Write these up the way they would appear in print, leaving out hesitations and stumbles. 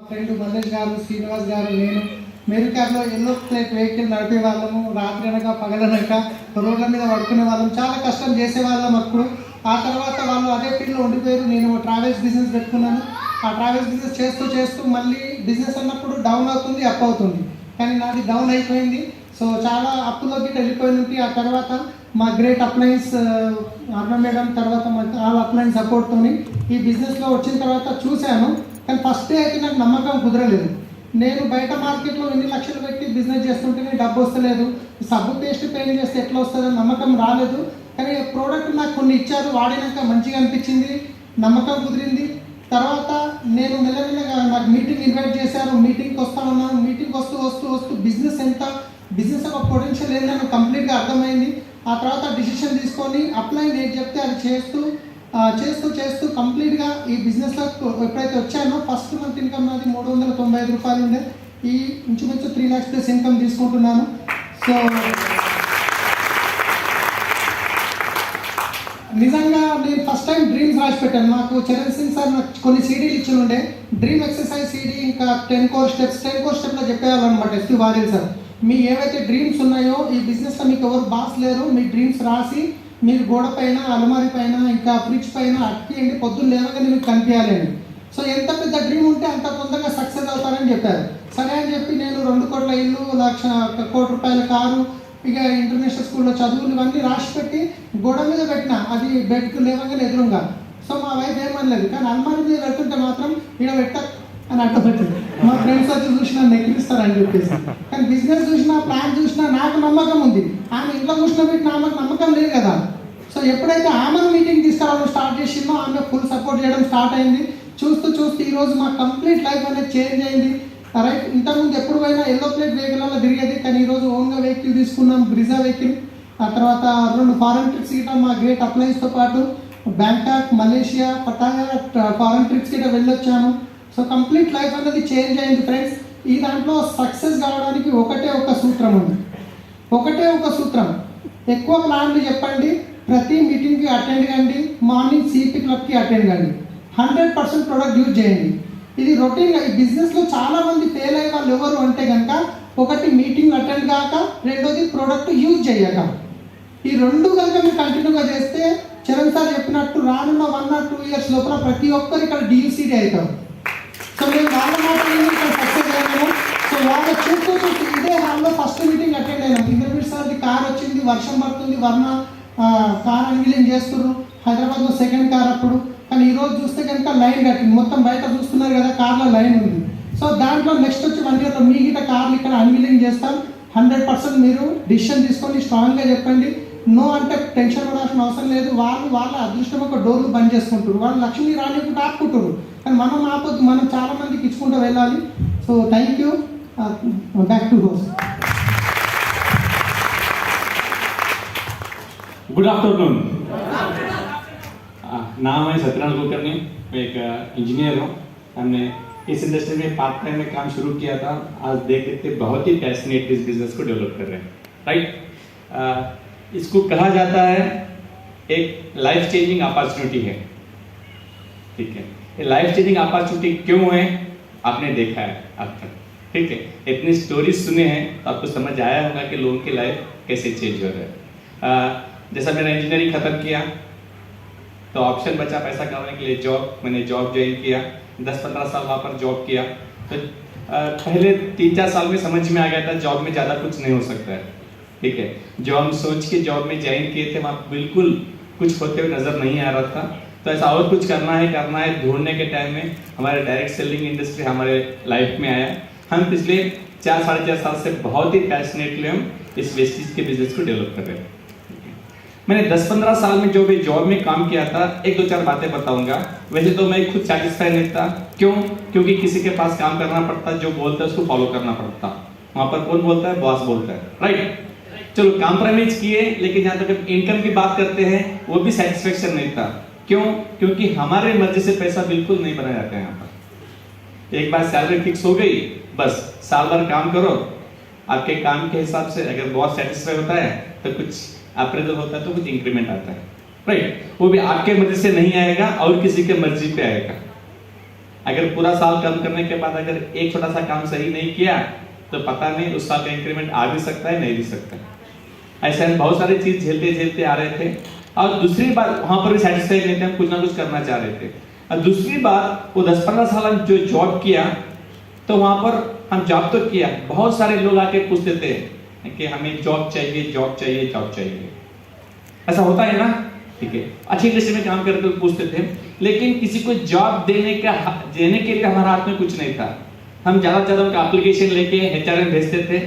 Friend Mallesh గారు, శ్రీనివాస్ గారు, నేను మెరుకార్లో ఎల్లో ప్లేట్ వెహికల్ నడిపే వాళ్ళము. రాత్రి అనక పగలనక రోడ్ల మీద పడుకునే వాళ్ళం, చాలా కష్టం చేసేవాళ్ళం అప్పుడు. ఆ తర్వాత వాళ్ళు అదే ఫీల్డ్లో ఉండిపోయారు. నేను ట్రావెల్స్ బిజినెస్ పెట్టుకున్నాను. ఆ ట్రావెల్స్ బిజినెస్ చేస్తూ చేస్తూ మళ్ళీ బిజినెస్ అన్నప్పుడు డౌన్ అవుతుంది, అప్ అవుతుంది. కానీ నాది డౌన్ అయిపోయింది. సో చాలా అప్పులోకి వెళ్ళిపోయింది. ఆ తర్వాత మా గ్రేట్ అప్లయన్స్ అరుణ మేడం, తర్వాత మా ఆల్ అప్లయన్స్ సపోర్ట్తోని ఈ బిజినెస్లో వచ్చిన తర్వాత చూశాను. కానీ ఫస్ట్ డే అయితే నాకు నమ్మకం కుదరలేదు. నేను బయట మార్కెట్లో ఎన్ని లక్షలు పెట్టి బిజినెస్ చేస్తుంటేనే డబ్బు వస్తలేదు. సబ్బు పేస్ట్ పెయింట్ చేస్తే ఎట్లా వస్తుందని నమ్మకం రాలేదు. కానీ ప్రోడక్ట్ నాకు కొన్ని ఇచ్చారు, వాడినాక మంచిగా అనిపించింది, నమ్మకం కుదిరింది. తర్వాత నేను మెల్లమెల్లగా నాకు మీటింగ్ ఇన్వైట్ చేశారు, మీటింగ్కి వస్తా ఉన్నాను. మీటింగ్కి వస్తూ వస్తూ వస్తూ బిజినెస్ ఒక పొటెన్షియల్ ఏందని కంప్లీట్గా అర్థమైంది. ఆ తర్వాత డిసిషన్ తీసుకొని అప్లై నేను చెప్తే అది చేస్తూ కంప్లీట్గా ఈ బిజినెస్లో ఎప్పుడైతే వచ్చానో ఫస్ట్ మంత్ ఇన్కమ్ నాది 395 రూపాయలు ఉండే. ఈ ఇంచుమించు 3 lakhs ప్లస్ ఇన్కమ్ తీసుకుంటున్నాను. సో నిజంగా నేను ఫస్ట్ టైం డ్రీమ్స్ రాసి పెట్టాను. నాకు చరణ్ సింగ్ సార్ నాకు కొన్ని సీడీలు ఇచ్చి ఉండే, డ్రీమ్ ఎక్సర్సైజ్ సీడీ, ఇంకా 10 core స్టెప్లో చెప్పేయాలన్నమాట. ఎస్పీ వారియల్ సార్, మీ ఏవైతే డ్రీమ్స్ ఉన్నాయో ఈ బిజినెస్లో మీకు ఎవరు బాస్ లేరు, మీ డ్రీమ్స్ రాసి మీరు గోడ పైన, అలమారి పైన, ఇంకా ఫ్రిడ్జ్ పైన అట్టియండి, పొద్దున్న లేవగానే మీకు కనిపించాలండి. సో ఎంత పెద్ద డ్రీమ్ ఉంటే అంత తొందరగా సక్సెస్ అవుతారని చెప్పారు. సరే అని చెప్పి నేను 2 కోట్ల ఇల్లు, 1 కోటి రూపాయల కారు, ఇక ఇంటర్నేషనల్ స్కూల్లో చదువులు ఇవన్నీ రాసి పెట్టి గోడ మీద పెట్టిన, అది బెడ్కి లేవగానే ఎదురుగా. సో మా వైఫ్ ఏమనలేదు. కానీ అలమారి మీద పెడుతుంటే మాత్రం ఈడ పెట్ట అని అడ్డపెట్టింది. మా ఫ్రెండ్స్ వచ్చి చూసినా నెగ్గిస్తారని చెప్పేసి. కానీ బిజినెస్ చూసినా, ప్లాన్ చూసినా నాకు నమ్మకం ఉంది. ఆమె ఇంట్లో కూర్చోబెట్టి ఆమెకు నమ్మకం లేదు కదా. సో ఎప్పుడైతే ఆమెను మీటింగ్ తీసుకురావడం స్టార్ట్ చేసిందో ఆమె ఫుల్ సపోర్ట్ చేయడం స్టార్ట్ అయింది. చూస్తూ ఈరోజు మా కంప్లీట్ లైఫ్ అనేది చేంజ్ అయింది. రైట్, ఇంతకుముందు ఎప్పుడు పోయినా ఎల్లో ప్లేట్ వెహికల్లో తిరిగేది, కానీ ఈరోజు ఓన్గా వెహికల్ తీసుకున్నాం, బ్రిజా వెహికల్. ఆ తర్వాత 2 ఫారెన్ ట్రిప్స్ గిట్ట మా గ్రేట్ అప్లయన్స్తో పాటు Bangkok, Malaysia, Pattaya foreign trips గిట్ట వెళ్ళొచ్చాను. సో కంప్లీట్ లైఫ్ అనేది చేంజ్ అయింది ఫ్రెండ్స్. ఈ దాంట్లో సక్సెస్ కావడానికి ఒకటే ఒక సూత్రం ఉంది. ఎక్కువ ప్లాన్లు చెప్పండి, ప్రతి మీటింగ్కి అటెండ్ కండి, మార్నింగ్ సిపి క్లబ్కి అటెండ్ కండి, 100% ప్రొడక్ట్ యూజ్ చేయండి. ఇది రొటీన్గా ఈ బిజినెస్లో చాలామంది ఫెయిల్ అయ్యే వాళ్ళు ఎవరు అంటే కనుక, ఒకటి మీటింగ్ అటెండ్ కాక, రెండోది ప్రోడక్ట్ యూజ్ చేయక. ఈ 2 కనుక మీరు కంటిన్యూగా చేస్తే చరణ్ సార్ చెప్పినట్టు రానున్న 1 or 2 years లోపల ప్రతి ఒక్కరు ఇక్కడ DUCD అవుతారు. సో మేము వాళ్ళ మాటలు ఇక్కడ సక్సెస్ అయ్యాము. సో వాళ్ళ చూస్తూ ఇదే హాల్లో ఫస్ట్ మీటింగ్ అటెండ్ అయినాం. ఇంద్రవీర్ సార్ది కార్ వచ్చింది, వర్షం పడుతుంది, కార్ అన్వీలింగ్ చేస్తున్నారు హైదరాబాద్లో, సెకండ్ కార్ అప్పుడు. కానీ ఈరోజు చూస్తే కనుక లైన్ కట్టింది, మొత్తం బయట చూస్తున్నారు కదా, కార్లో లైన్ ఉంది. సో దాంట్లో నెక్స్ట్ వచ్చి 1 yearలో మీ గిట్ట కార్లు ఇక్కడ అన్వీలింగ్ చేస్తాం. 100% మీరు డిసిషన్ తీసుకొని స్ట్రాంగ్గా చెప్పండి. నో అంటే టెన్షన్ పడాల్సిన అవసరం లేదు. వాళ్ళ అదృష్టం ఒక డోర్లు బంద్ చేసుకుంటారు, వాళ్ళు లక్ష్మీ రానికుండా ఆపుకుంటారు. కానీ మనం ఆపొద్దు, మనం చాలా మందికి ఇచ్చుకుంటూ వెళ్ళాలి. So thank you. Back to host. Good afternoon. नाम है सत्यनारायण कुलकर्णी, मैं एक इंजीनियर हूँ. हमने इस इंडस्ट्री में पार्ट टाइम में काम शुरू किया था. आज देख देखते बहुत ही पैशनेट इस बिजनेस को डेवलप कर रहे हैं. राइट, इसको कहा जाता है एक लाइफ चेंजिंग अपॉर्चुनिटी है. ठीक है, ये लाइफ चेंजिंग अपॉर्चुनिटी क्यों है आपने देखा है अब तक. ठीक है, इतनी स्टोरीज सुने हैं तो आपको समझ आया होगा कि लोगों की लाइफ कैसे चेंज हो रहा है. जैसा मैंने इंजीनियरिंग ख़त्म किया तो ऑप्शन बचा पैसा कमाने के लिए मैंने जॉब ज्वाइन किया. 10-15 साल वहाँ पर जॉब किया. तो पहले 3-4 साल में समझ में आ गया था जॉब में ज़्यादा कुछ नहीं हो सकता है. ठीक है, जो हम सोच के जॉब में ज्वाइन किए थे वहाँ बिल्कुल कुछ होते हुए नज़र नहीं आ रहा था. तो ऐसा और कुछ करना है ढूंढने के टाइम में हमारे डायरेक्ट सेलिंग इंडस्ट्री हमारे लाइफ में आया. हम पिछले 4-4.5 साल से बहुत ही पैशनेटली हम इस वेस्टेज के बिजनेस को डेवलप कर रहे हैं. मैंने 10-15 साल में जो भी जॉब में काम किया था, 1-2-4 बातें बताऊंगा. वैसे तो मैं खुद सेटिस्फाई नहीं था. क्योंकि किसी के पास काम करना पड़ता, जो बोलता है उसको फॉलो करना पड़ता. वहाँ पर कौन बोलता है? बॉस बोलता है. राइट, चलो कॉम्प्रोमाइज किए, लेकिन जहाँ तक इनकम की बात करते हैं वो भी सेटिस्फेक्शन नहीं था. क्योंकि हमारे मर्जी से पैसा बिल्कुल नहीं बनाया जाता है. यहाँ पर एक बार सैलरी फिक्स हो गई, बस साल भर काम करो, आपके काम के हिसाब से अगर बॉस सेटिस्फाई होता है तो कुछ अप्रेजल होता है, तो कुछ इंक्रीमेंट आता है. राइट, वो भी आपके मर्जी से नहीं आएगा और किसी के मर्जी पे आएगा. अगर पूरा साल काम करने के बाद अगर एक छोटा सा काम सही नहीं किया तो पता नहीं उस साल का इंक्रीमेंट आ भी सकता है, नहीं भी सकता है। ऐसे हम बहुत सारी चीज झेलते झेलते आ रहे थे। और दूसरी बात, वहां पर भी सेटिस्फाइड नहीं थे, हम कुछ ना कुछ करना चाह रहे थे। और दूसरी बात, वो 10-15 साल हम जो जॉब किया, तो वहां पर हम जॉब तो किया, बहुत सारे लोग आके पूछते थे कि हमें जॉब चाहिए, जॉब चाहिए, जॉब चाहिए। ऐसा होता है ना, ठीक है, अच्छी इंडस्ट्री में काम करते हुए पूछते थे, लेकिन किसी को जॉब देने के लिए हमारे हाथ में कुछ नहीं था। हम ज्यादा से ज्यादा उनका एप्लीकेशन लेके एचआर में भेजते थे,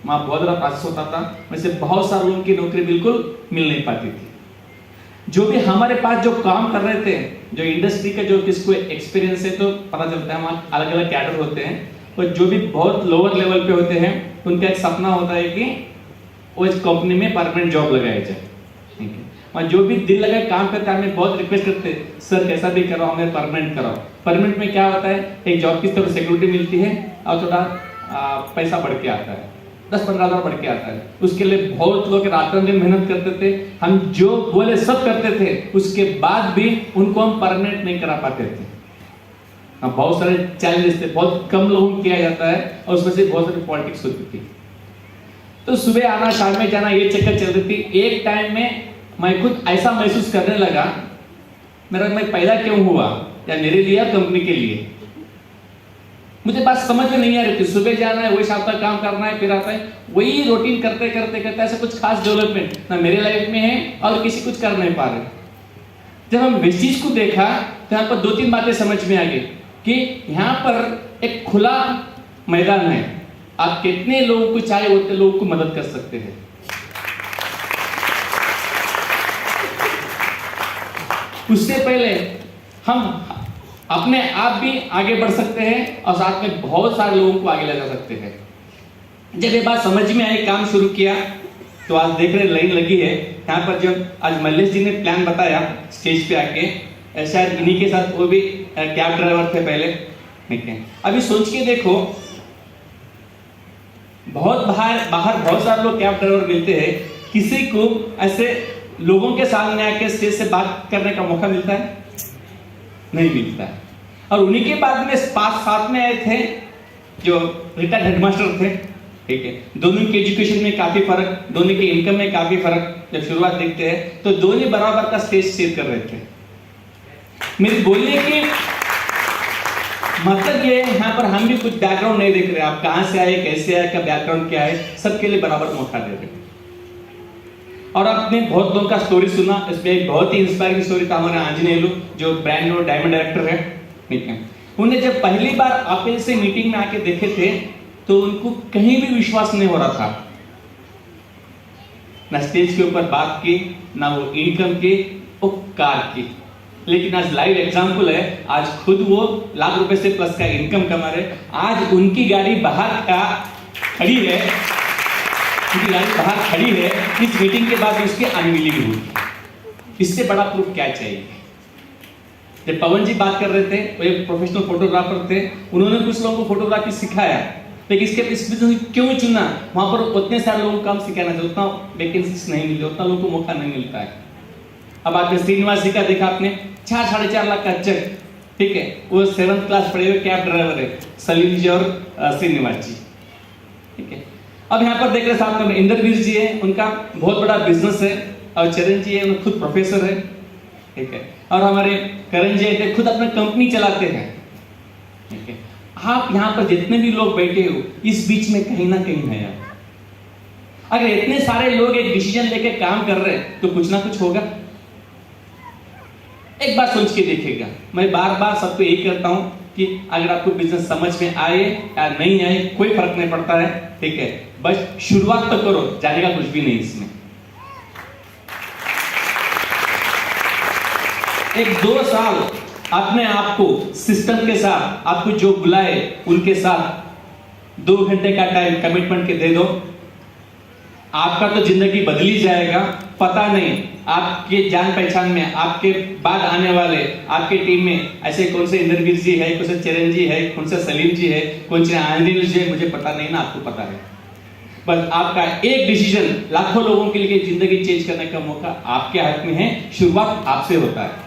वहां बहुत बड़ा प्रोसेस होता था, वैसे बहुत सारे लोगों की नौकरी बिल्कुल मिल नहीं पाती थी। जो भी हमारे पास जो काम कर रहे थे, जो इंडस्ट्री का जो किसको एक्सपीरियंस है, तो पता चलता है वहाँ अलग अलग कैडर होते हैं, और जो भी बहुत लोअर लेवल पे होते हैं उनका एक सपना होता है कि वो इस कंपनी में परमानेंट जॉब लगाया जाए, ठीक है। और जो भी दिल लगा काम करते हैं, हमें बहुत रिक्वेस्ट करते हैं, सर कैसा भी कराओ, हमें परमानेंट कराओ। परमानेंट में क्या होता है, एक जॉब की तरफ सिक्योरिटी मिलती है और थोड़ा पैसा बढ़ के आता है, 10-15 हज़ार बढ़ के आता है। उसके लिए बहुत लोग रात दिन मेहनत करते थे, हम जो बोले सब करते थे, उसके बाद भी उनको हम परमानेंट नहीं करा पाते थे। बहुत सारे चैलेंजेस थे, बहुत कम लोगों को किया जाता है, और उसमें से बहुत सारी पॉलिटिक्स होती थी। तो सुबह आना शाम में जाना ये चक्कर चल रही थी। एक टाइम में मैं खुद ऐसा महसूस करने लगा, मैं पैदा क्यों हुआ, या मेरे लिए या कंपनी के लिए। मुझे बात समझ में नहीं आ रही थी। सुबह जाना है, वही शाम तक काम करना है, फिर आता है वही रूटीन करते करते करते, ऐसा कुछ खास डेवलपमेंट ना मेरे लाइफ में है और किसी कुछ कर नहीं पा रहे। जब हम इस चीज को देखा तो यहाँ पर 2-3 बातें समझ में आ गई कि यहाँ पर एक खुला मैदान है, आप कितने लोगों को चाहे उतने लोगों को मदद कर सकते हैं। उससे पहले हम अपने आप भी आगे बढ़ सकते हैं और साथ में बहुत सारे लोगों को आगे ले जा सकते हैं। जब ये बात समझ में आई, काम शुरू किया, तो आज देख रहे लाइन लगी है यहाँ पर। जब आज मल्लेश जी ने प्लान बताया स्टेज पे आके, शायद इन्हीं के साथ, वो भी कैब ड्राइवर थे पहले, ठीक है। अभी सोच के देखो, बहुत बाहर बहुत सारे लोग कैब ड्राइवर मिलते हैं, किसी को ऐसे लोगों के सामने आके स्टेज से बात करने का मौका मिलता है? नहीं मिलता है। और उन्हीं के बाद में साथ में आए थे जो रिटायर्ड हेडमास्टर थे, ठीक है। दोनों के एजुकेशन में काफी फर्क, दोनों के इनकम में काफी फर्क। जब शुरुआत देखते हैं तो दोनों बराबर का स्टेज शेयर कर रहे थे। मेरे बोलने की मतलब ये है, यहाँ पर हम भी कुछ बैकग्राउंड नहीं देख रहे, आप कहां से आए, कैसे आए, क्या बैकग्राउंड क्या है, सबके लिए बराबर मौका दे रहे। और आपने बहुत लोगों का स्टोरी सुना, इसमें एक बहुत ही इंस्पायरिंग स्टोरी था हमारे आंजनेयलू, जो ब्रांड न्यू डायमंड डायरेक्टर है, ठीक है। उन्हें जब पहली बार आप से मीटिंग में आके देखे थे तो उनको कहीं भी विश्वास नहीं हो रहा था, ना स्टेज के ऊपर बात की, ना वो इनकम की, वो कार की। लेकिन आज लाइव एग्जांपल है, आज खुद वो लाख रुपए से प्लस का इनकम कमा रहे। आज उनकी गाड़ी बाहर खड़ी है, उनकी गाड़ी बाहर खड़ी है, इस मीटिंग के बाद उसकी अनविलिंग हुई। इससे बड़ा प्रूफ क्या चाहिए? जब पवन जी बात कर रहे थे, वो एक प्रोफेशनल फोटोग्राफर थे, उन्होंने कुछ लोगों को फोटोग्राफी सिखाया, लेकिन इस बिजनेस क्यों चुना? वहां पर उतने सारे लोगों को काम सिखाना चाहिए, उतना वैकेंसीज नहीं मिलते, उतना लोगों को मौका नहीं मिलता है। अब आपने श्रीनिवास जी का देखा, आपने 4-4.5 लाख का चेक, ठीक है, वो 7th क्लास पढ़े हुए कैब ड्राइवर है, सलीम जी और श्रीनिवास जी, ठीक है। अब यहाँ पर देख रहे साथ में इंद्रवीर जी है, उनका बहुत बड़ा बिजनेस है, और चरण जी है, खुद प्रोफेसर है, ठीक है। और हमारे करण जी है, खुद अपना कंपनी चलाते हैं, ठीक है। आप यहाँ पर जितने भी लोग बैठे हो, इस बीच में कहीं ना कहीं है आप। अगर इतने सारे लोग एक डिसीजन लेके काम कर रहे हैं तो कुछ ना कुछ होगा। एक बार सोच के देखिएगा, मैं बार बार सबको यही कहता हूं कि अगर आपको बिजनेस समझ में आए या नहीं आए कोई फर्क नहीं पड़ता है, ठीक है, बस शुरुआत तो करो, जानेगा कुछ भी नहीं इसमें। 1-2 साल अपने आप को सिस्टम के साथ, आपको जो बुलाए उनके साथ 2 घंटे का टाइम कमिटमेंट के दे दो, आपका तो जिंदगी बदली जाएगा। पता नहीं आपके जान पहचान में, आपके बाद आने वाले आपके टीम में ऐसे कौन से इंद्रवीर जी है, कौन से चरण जी है, कौन से सलीम जी है, कौन से आंजनेय जी है, मुझे पता नहीं ना, आपको पता है। बस आपका एक डिसीजन लाखों लोगों के लिए जिंदगी चेंज करने का मौका आपके हाथ में है। शुरुआत आपसे होता है।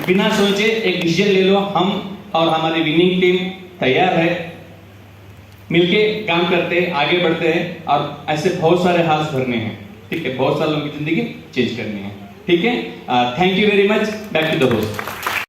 बिना सोचे एक डिसीजन ले लो। हम और हमारी विनिंग टीम तैयार है, मिलके काम करते हैं, आगे बढ़ते हैं और ऐसे बहुत सारे हाथ भरने हैं। ठीक है, बहुत सारे लोगों की जिंदगी चेंज करनी है। ठीक है, thank you very much. Back to the host.